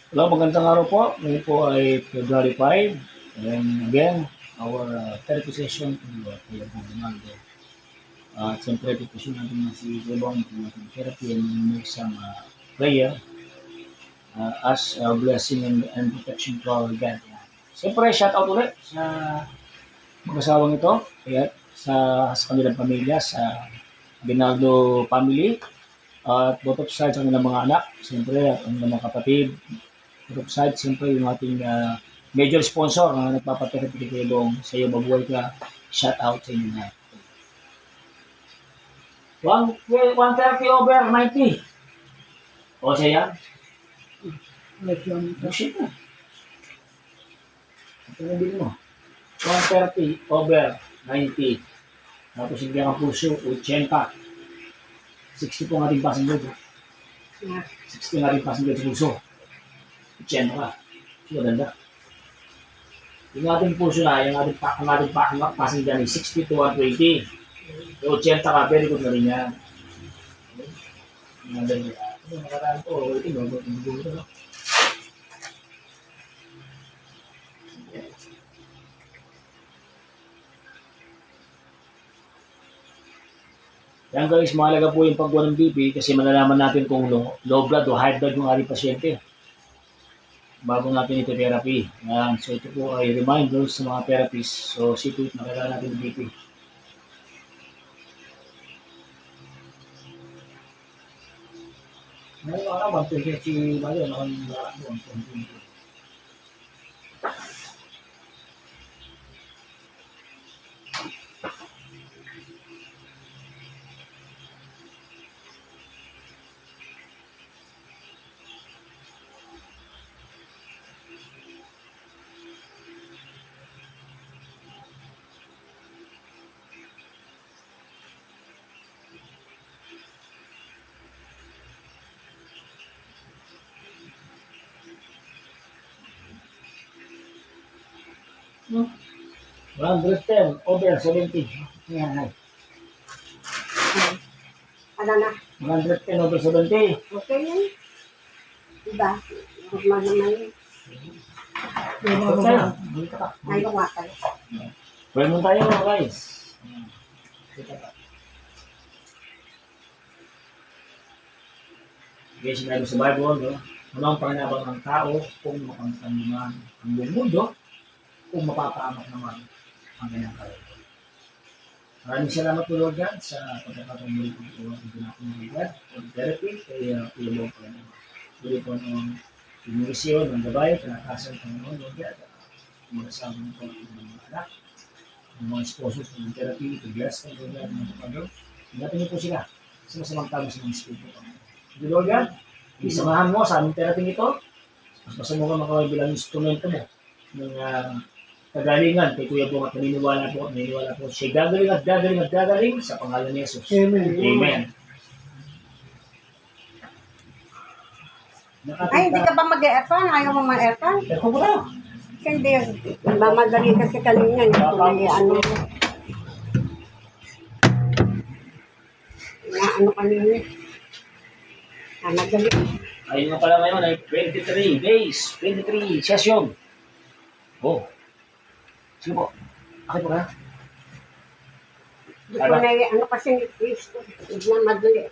Hello, magandang araw po. Ngayon po ay February 5. And again, our therapy session to Kuya Ronaldo. At siyempre, tipusin natin na si Rebong ng ating therapy and make some prayer as a blessing and protection to our God. Siyempre, shout out ulit sa mag-asawang ito, kaya sa kanilang pamilya, sa Ginaldo family, at both of sides ang kanilang mga anak, siyempre, at ang mga kapatid, both of sides, siyempre, yung ating major sponsor na nagpapatira Pilipinong sa iyo, mabuhay ka, shout out sa inyo na. 130 over 90. O siya yan? Bullshit na. Ito na din mo. 130 over 90. Tapos hindi ang puso, 80. 60 po ang ating passenger. 60 ang ating passenger sa puso. 80 ka. Maganda. Yung ating puso na, yung ating passenger ay 60 to 120. Yung 80 ka, very good na rin yan. Maganda rin yan. Yung nakaraan ko, ito, no? Yan guys, mahalaga po yung pagkuha ng BP kasi malalaman natin kung low blood o high blood yung ating pasyente bago natin ito therapy. Yan. So ito po ay reminder sa mga therapists. So see to it na kailangan natin ng BP. Ngayon ako, 120 si Mario, nakang 120. Hmm. 110 over 70. Yan, ay. Ano na? 110 over 70. Okay yan. Diba? Normal naman yun. Ito tayo. Dito ka. Ngayon nga tayo. Pwede mo tayo guys. Dito ka. Guys, meron sa Bible, no? Ano ang panganabang ng tao kung makamtan naman ang buong mundo kung mapapaamak naman ang kanyang katawan. Maraming salamat po Lord God sa pagkakataong muli po ito ang ginagawa ng God for therapy kay Pilibong po naman. Muli po ng imunisyon ng gabay, kanakasan ng Lord God, mag-asawa ng po ng mga anak, ng mga sponsors ng therapy, to bless ng Lord God, mga kapagod. Ingatan niyo po sila sa masamang tama sa mga spirito. Lord God, isamahan mo sa aming therapy ito, mas masamang ka bilang instrumento mo ng kagalingan kay Kuya Bong at naniniwala po siya gagaling at gagaling at gagaling sa pangalan ni Jesus. Amen. Amen. Ay, hindi ka ba mag-aircon? Ayaw mo mag-aircon? Pero ko na. Hindi. Mamadali kasi kanina. Ano kanina. Mamadali. Ayun nga pala ngayon ay 23 days, 23 session. Oh. Sige po. Akit po ka? Hindi ko na ano kasi mamadali.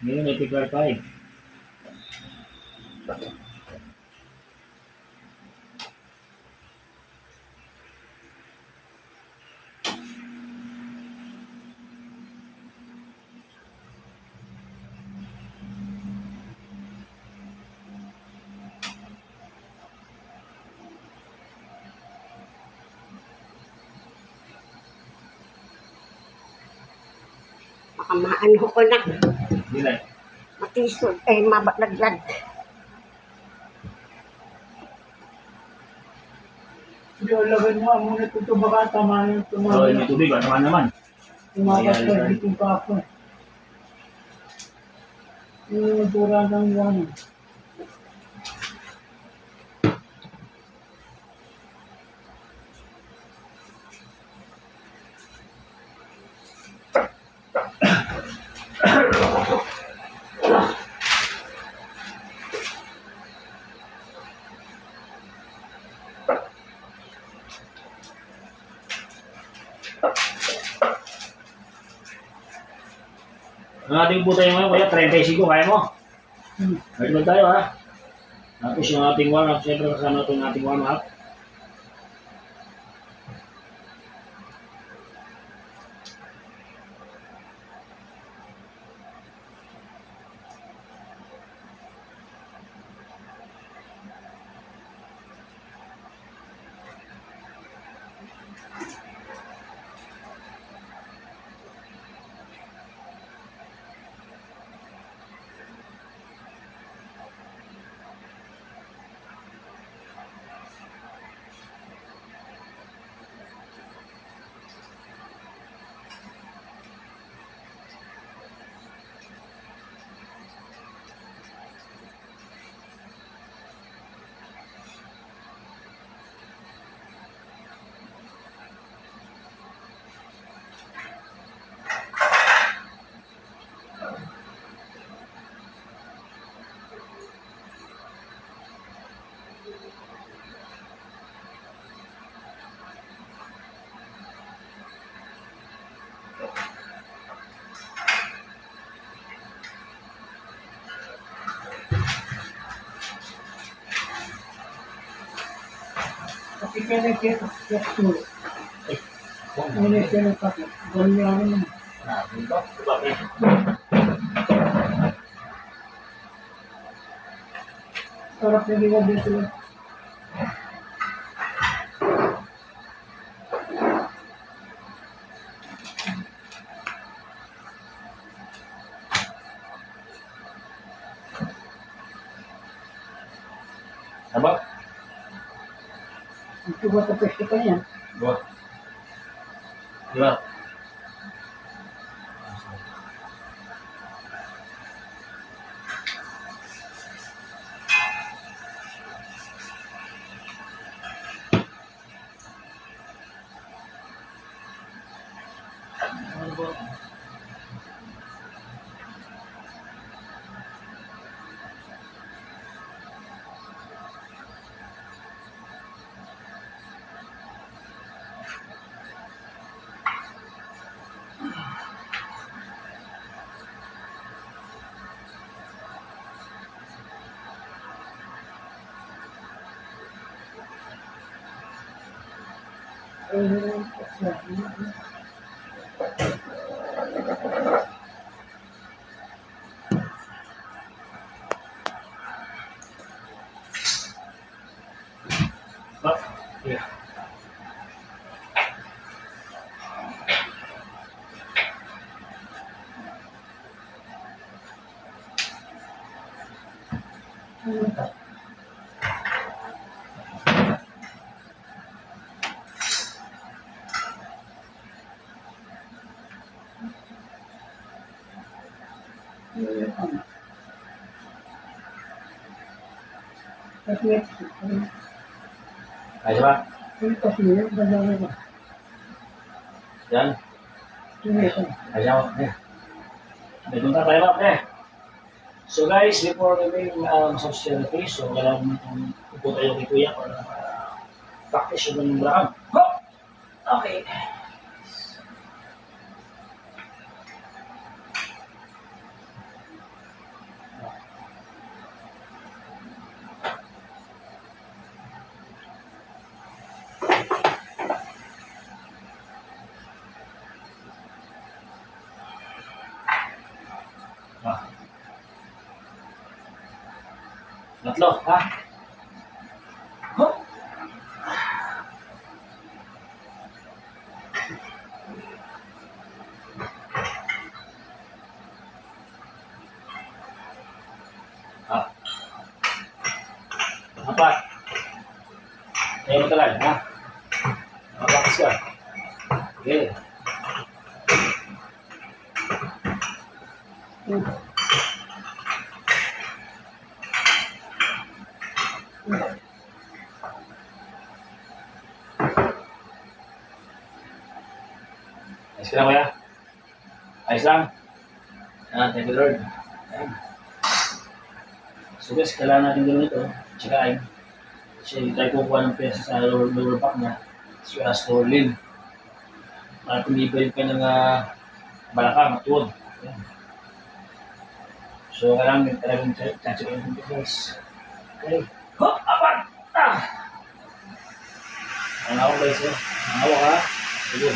Ngayon ay February 5. Baka maano ko na. Bilay. Matisod. Mabalaglag. Hindi, alagay mo muna ito baka tama yung So, may tubig. Ano naman? tumakas ka dito pa ako. Yung tura ng ano. Ang ating po tayo ngayon, kuya, 35, kaya mo? Balik tayo ha. Tapos yung ating warm-up, siyempre kasama ito yung ating warm-up. Kasi kaya kapsul. Ay, kung Ini kaya kapsul. Ganyan naman. dito, bakit? Sarap na liwa dito lang. Apa? Ito ba ito pwesto pa niya? Dua. Dua. Pak. Iya. Ayo, Pak. Yan. Ayo. May punta tayo, Pak. So guys, before we make massage therapy, so kailangan upo tayo kay Kuya para practice yung ng lakad. Ho! Okay. Ah. Tatlo, ha? Ho! Ah. Apat. Kaya mo tagal, ha? Makakas ka. Okay. Ayos ka lang, Kuya? Ayos lang? Thank you, Lord. Ayan. So guys, kailangan natin gawin ito. Tsakain. Kasi hindi tayo kukuha ng pesa sa lower back niya. So as for lean. Para tumibay ka ng balakang at tuwod. Ayan. So, kailangan talagang chance ko yung guys. Okay. Hop! Apat! Ah! Ano ako guys, eh? Ano ka? Sige.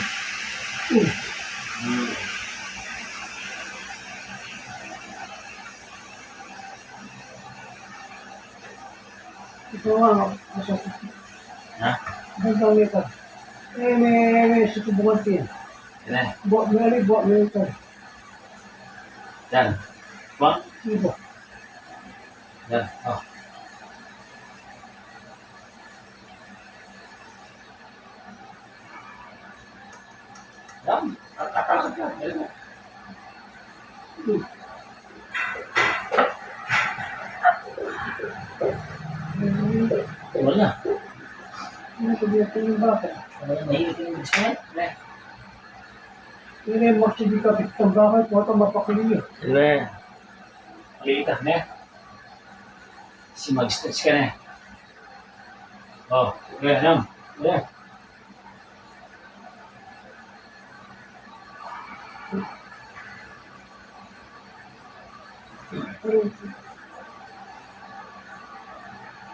Ito nga, masakit. Ha? Ang dami ka. May susubukan din. Yan eh. Buat mo ito. Yan. Ba? Ibo. Yan. Oh. Yan. Takalakad ka. Yan mo. Wala na. Ano ko dito yung bata? Wala na. Mahilig yung biskuit. Yan. Ini maksud ka pitang bakit mo ito mapakili. Sige. Maliit ah, ne? Si mag-stretch ka na. Oh, sige, yan. Sige.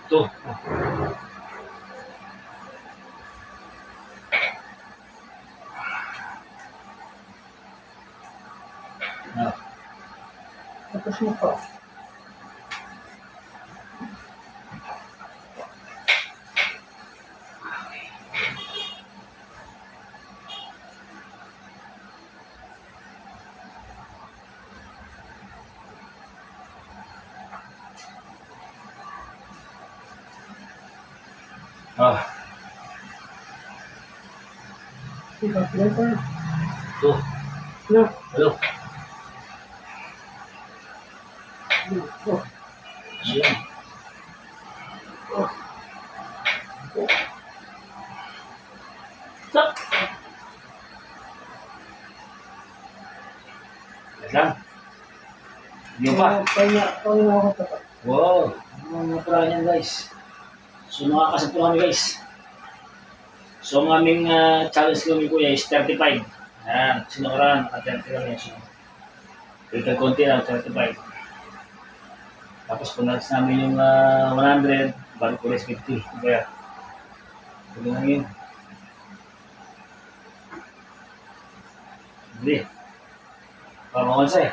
Ito. Ah. Tapos mo pa. Ah. Ika, yan pa. Ito. Na. Hello. Oh. Yan. Oh. Stop. Yan lang. Hindi pa. Kaya ako pa. Wow. Mga pala niyan guys. So nakakasagpo kami guys. So ang aming challenge kami kuya is 35. Ayan. Sinukuran. Naka-30 kami. So, ito konti lang. 35. Tapos kung natin namin yung 100, balik ko 50. Kaya, tuloy lang yun. Hindi. Pamakonsa eh.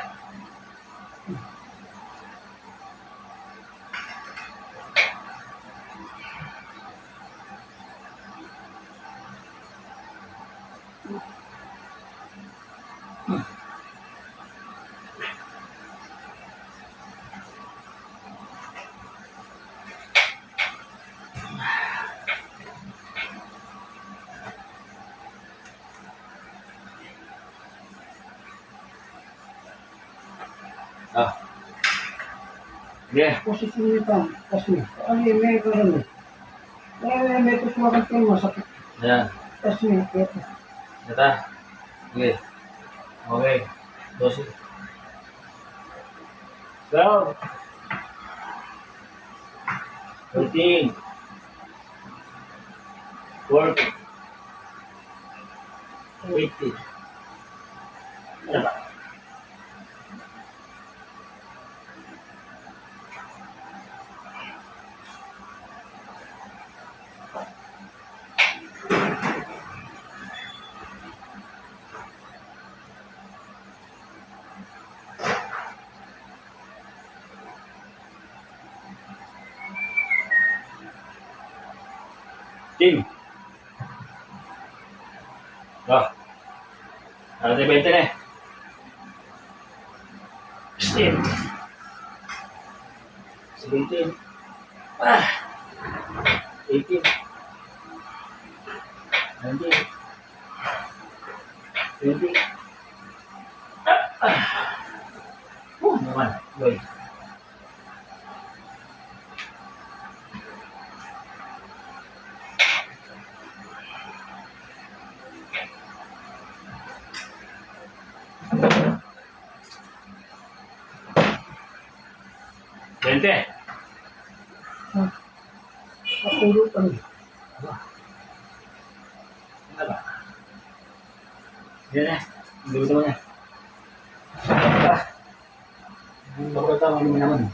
Ah. Yeah. Posisi ka. Kasi, may karoon. May tutuwakan kayo masakit. Ayan. Kasi, ito. Yata. Okay. Okay. 12. Go. 13. 40. 80. Ano ba? Team. Oh. Ano tayo 20 na eh? 16. 17. Ah. 18. 19. 20. Ah. Naman. Boy. Bente. Pakulo pa rin. Ano ba? Yan na. Hindi mo naman yan. Ang laboratory mo naman.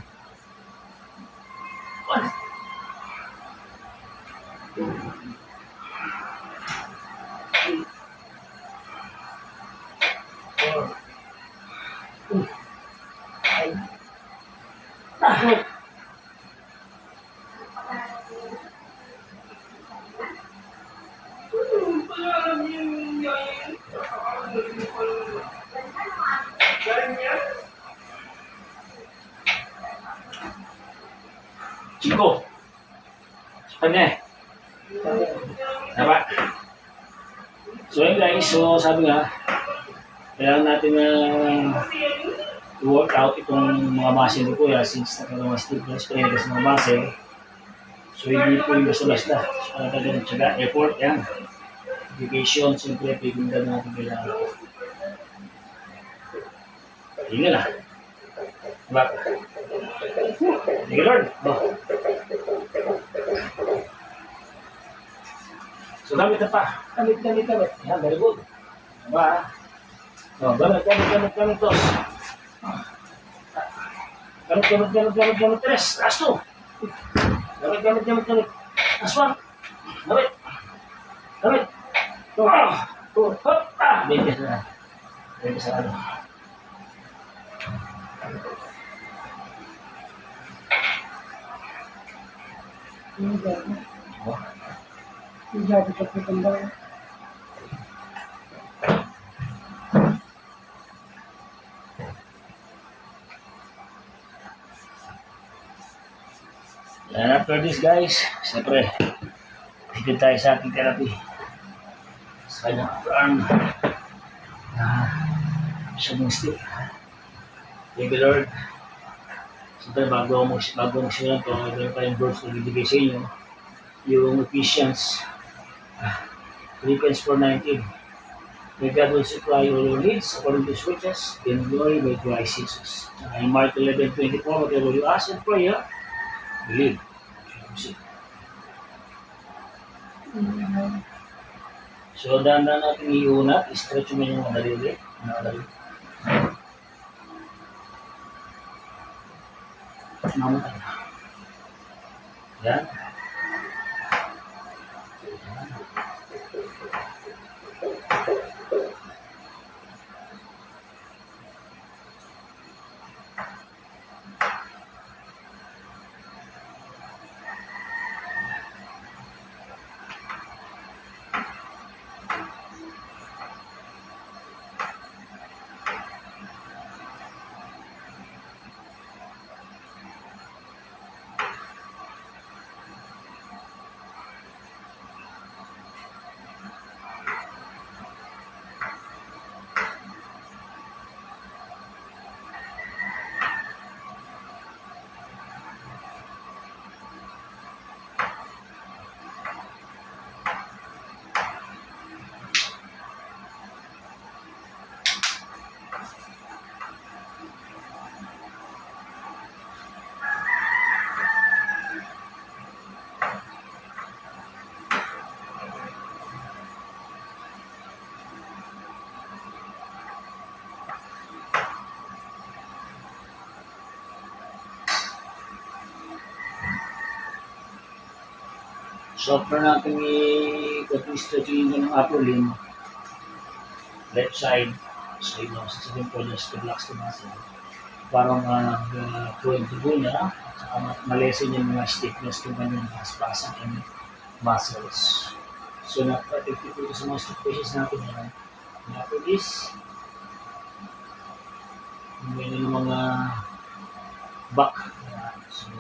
Chico. Ano Diba? So yun guys, so sabi nga, kailangan natin na i-work out itong mga muscle ni Kuya since nakagawa stiffness, paregas ng muscle. So hindi po yung basta-basta. So talagang tsaga, effort, yan. Dedication, siyempre, pipindan natin kailangan. Hindi na. Diba? Thank you Lord. So gamit na pa. Gamit. Yan, very good. Diba? So, gamit tos. Gamit, tres. Taas to. Gamit. Taas one. Gamit. Hop. Bigyan na. Bigyan sa ano. Yung sabi sa pagkanda. And after this guys, siyempre, higit tayo sa ating therapy. Sa kanyang arm. Siya mong stick. Thank you Lord. Siyempre, bago magsimulan ito, ito pa yung verse na bibigay sa inyo. Yung Ephesians 3:4-19. May God will supply all your needs according to His riches in glory by Christ Jesus. In Mark 11:24, whatever you ask in prayer, believe. So, dahan-dahan natin iunat, stretch mo yung mga dalili. Mamatay na. Yan. So, after natin i-stretching ng upper limb, left side, so yun, sasabihin ko just to relax the muscle. Parang flow yung tubo niya, at saka malesen yung mga stiffness ng kanyang spasm and muscles. So, napaka-effective ito sa mga stiff patients natin yan. And after this, may yung mga back. So,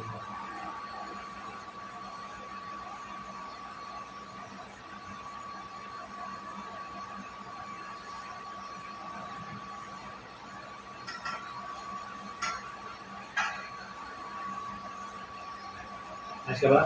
ayos ka ba?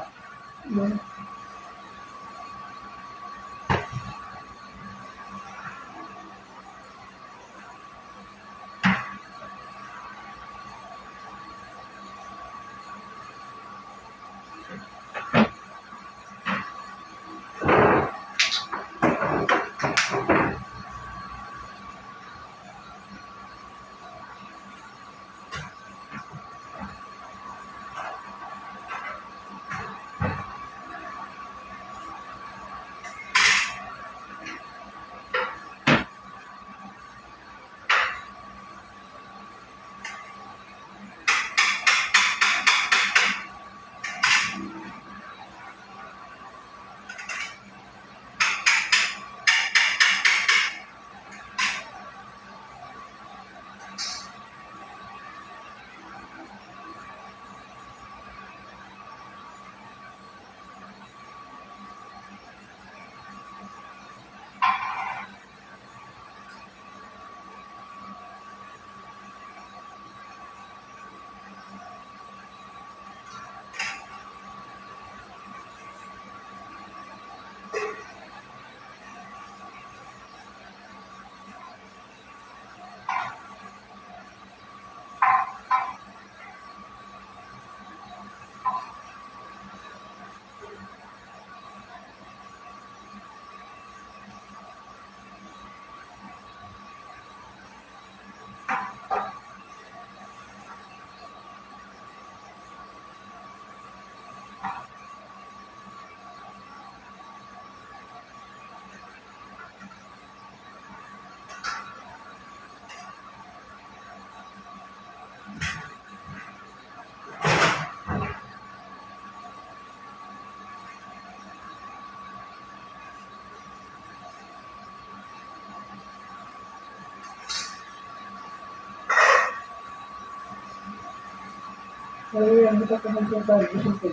Kaya yan, kita ka ng tayo. Gusto ko.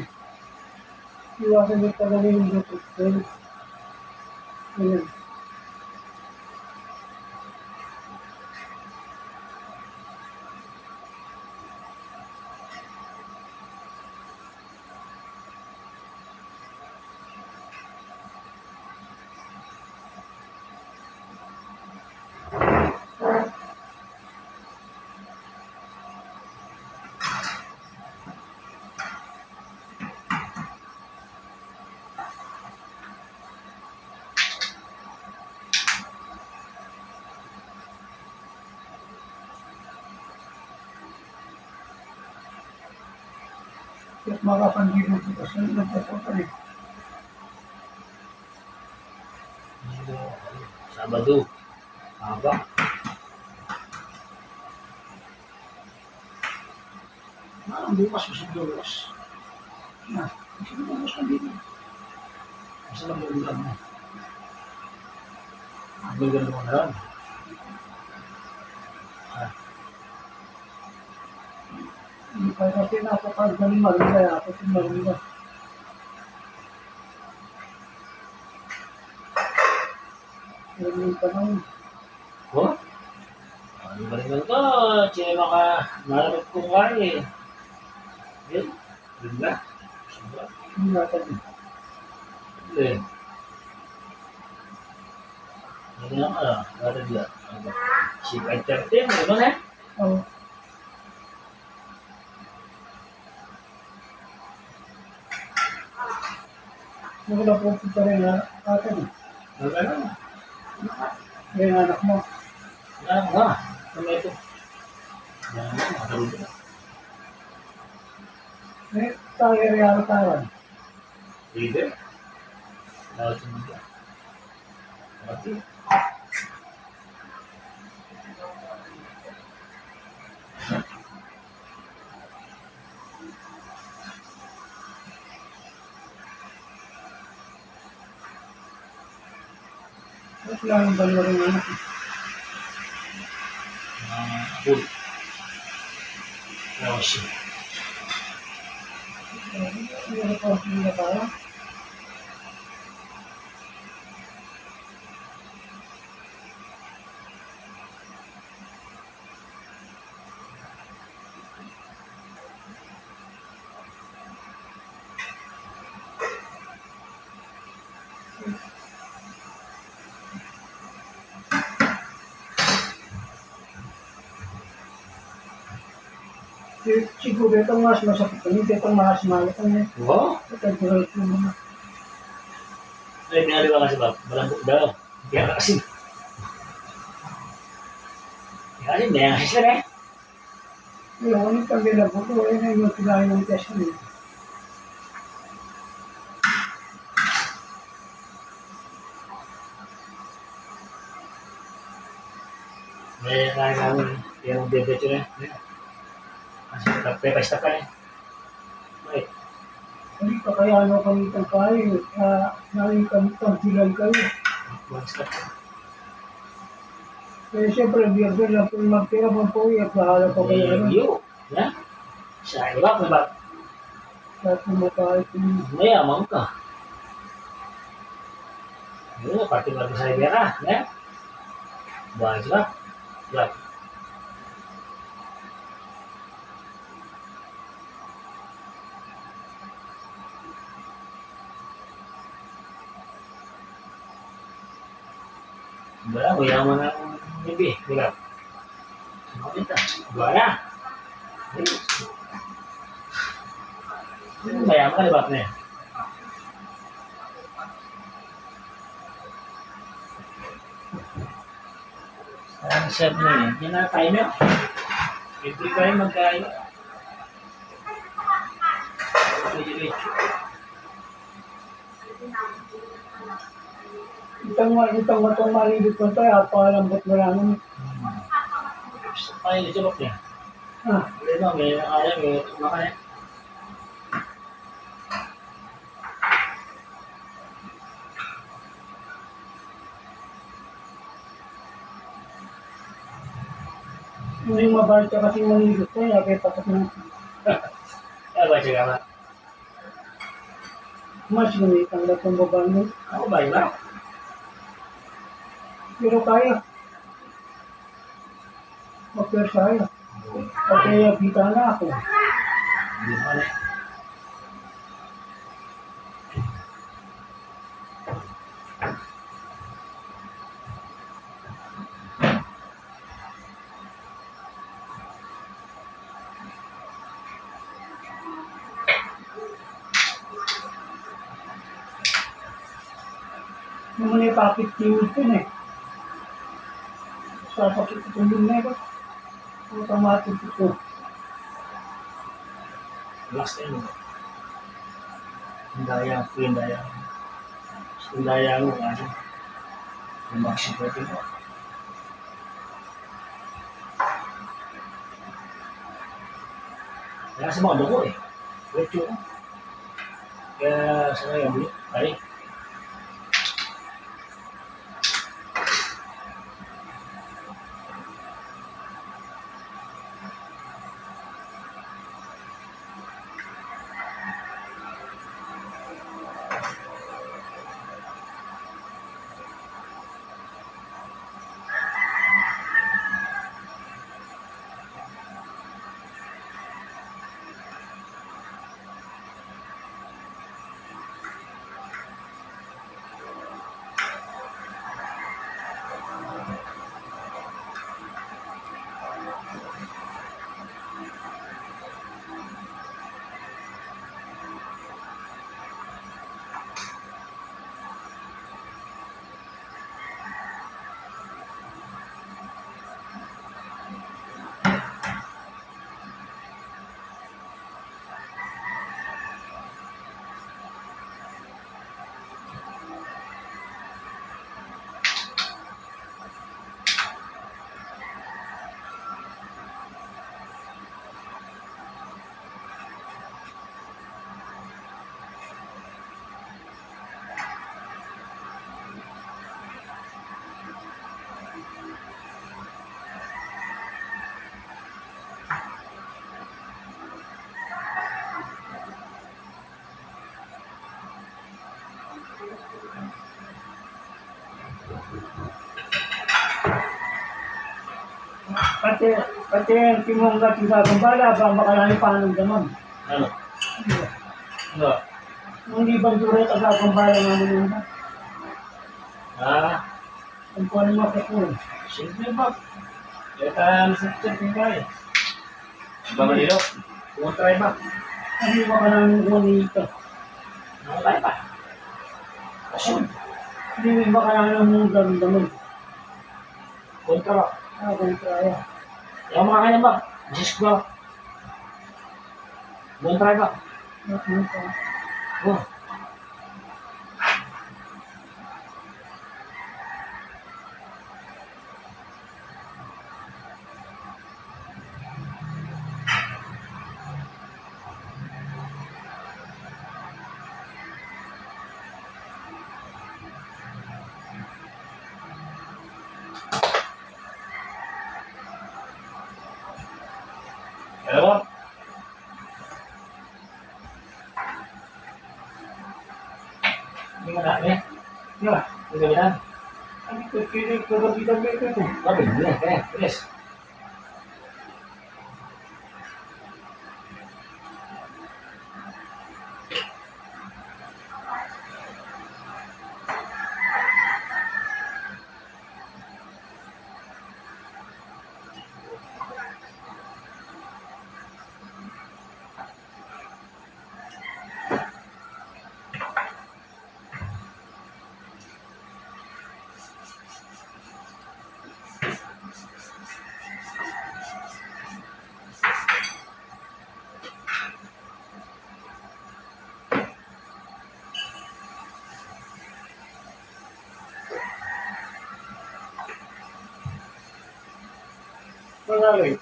Iwasan mo talaga yung gusto. Ayan. At makapandibo ko kasi nagpapapan eh. Sabado. Haba. Bukas mo sa bukas. Kasi bukas ka dito. Kasi lang yung ulam mo. Ang ganda mo na lang. Hindi pa kasi napakagaling Maria. Ako si Maria. Pero yung tanong, Oh? Ano ba rin ito? Siya maka malamit kong kaya eh. Yun. Yun ba? Sobra. hindi natin. Eh. Ano nga ano? Ano diyan? Si 5:30 ano na? Oh. Hindi ko na pupunta rin na atin. Ano? Yung anak mo. Ano nga? Ano ito? Yan nga, makarunod na. Eh, tayo rin tawan. Pwede. Lawat sa mga. Pati. Mas lang ang dalawa rin anak. Bull. Rossi. Hindi ko pa sila tayo. Siguro itong mas masakit. Hindi itong mas malit. Oo. Ito ang tuloy ko muna. Ay, binali ba kasi ba? Malambot daw. Kaya kasi. Kaya kasi, may ang sila eh. Yung ulit ang binabot ko, yun ang yung kinain ng test niya. May kaya namin. Yung bebe-becho na. Kasi pepesta ka eh. Right. Hindi pa kaya ano kami itong kain. Namin kami tampilan kayo. One stop. Kaya siyempre, biyerdo lang po yung magtira pang po at bahala po kayo. Ano? Yo. Ya. Sa iba, may ba? At kumakain po yung Mayaman ka. Yo, pati mo sa iba ka. Ya. Buwan sila. Ya. Wala, mayaman na ang nibi. Wala. Sumakita. Wala. Mayaman ka, di ba? Ne? Ang sarap na yun. Yan na tayo na. Every time magkain. Diretso. itong matong malibit ko tayo, apalambot mo lang. Ay, ito ba niya? Ah, Hindi ba, may nakaya, may tumakaya. hindi mabalik ka kasi malibit ko, kaya patak na. tsaga ba? Mas ganit ang latong babae mo. Ako ba iba? Pero kaya. Magpersaya. Pati kita na ako. Hindi mo na. Naman yung topic team ito eh. Sa topic ito yung nero. Automatic ito. Last time mo. Hindaya, hindaya. Hindaya mo kasi. Lumaksyon ko ito. Kaya sa mga dugo eh. Wait yun. Kaya sa ngayon, ay. Pati yung timonggat yung gagambala, ba makalani pa ng ganon. Ano? Ano? Hindi bang duro ka gagambala namin yun ba? Ah, Kung paano makakul. simple ba? Kaya tayo sa chat yung kaya. Ba malilo? Kung try ba? Hindi ba ka namin kunin ito? Nakatay pa. Asyon. Hindi ba ka namin ganon. Kontra ba? Kung kaya. Yung mga kanya ba? Diyos ko. Kung try ba? Oh. Hello? Hindi mo na, eh? Hindi ba? Hindi ka bitan? Ano ito? Kaya kagabitan ba ito? Sabi, hindi, kaya, bilis. Kaya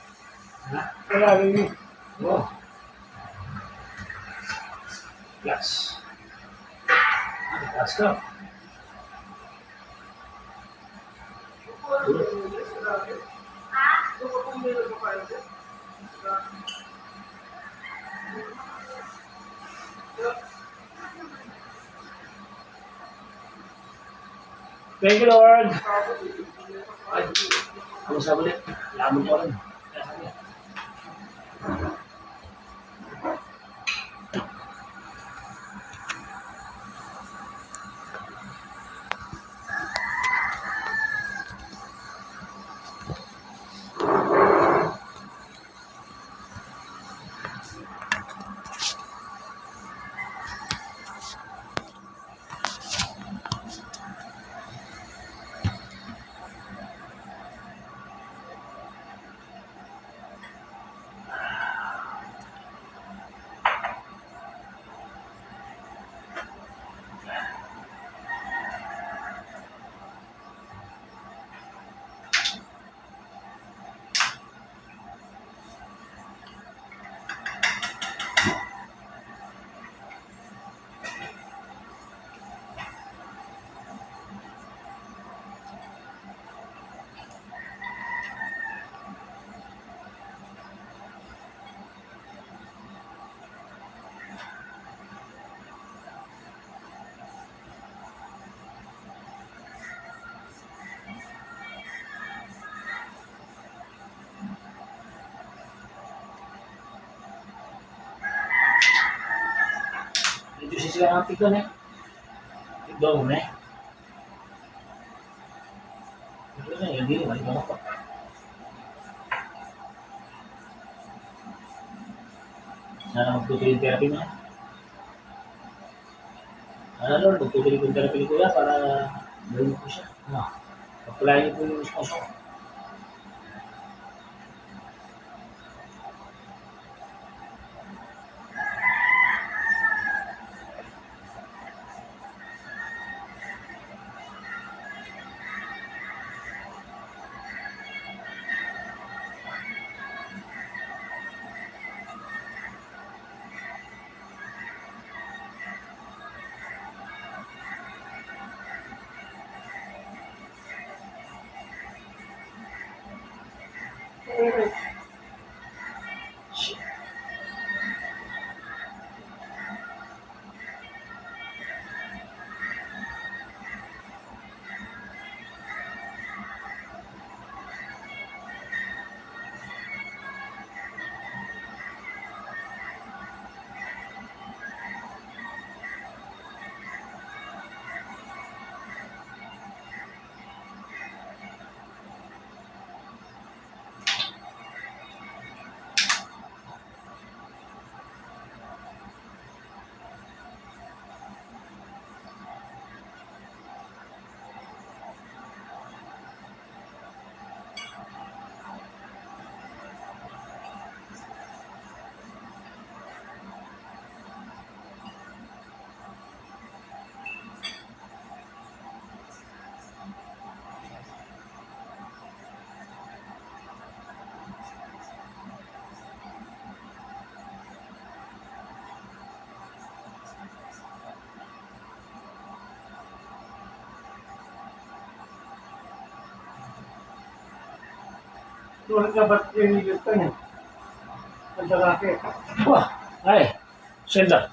Ha? kaya rin. Oh. Plus. Plus ka. Thank you, Lord. Ay, ako sa ulit. Lamon ko rin. Kaya sabi, medyo sisiya ang tikon eh. Tikon mo eh. Ito na, hindi naman. Ito na po. Sana magtutuloy yung therapy mo eh. Ano Lord, magtutuloy yung therapy ni Kuya para gawin ko siya. Ano? Pagpulayan niyo po yung sponsor. Tulad ka ba't yung nilito niya? Ang lalaki. Wah, ay, senda.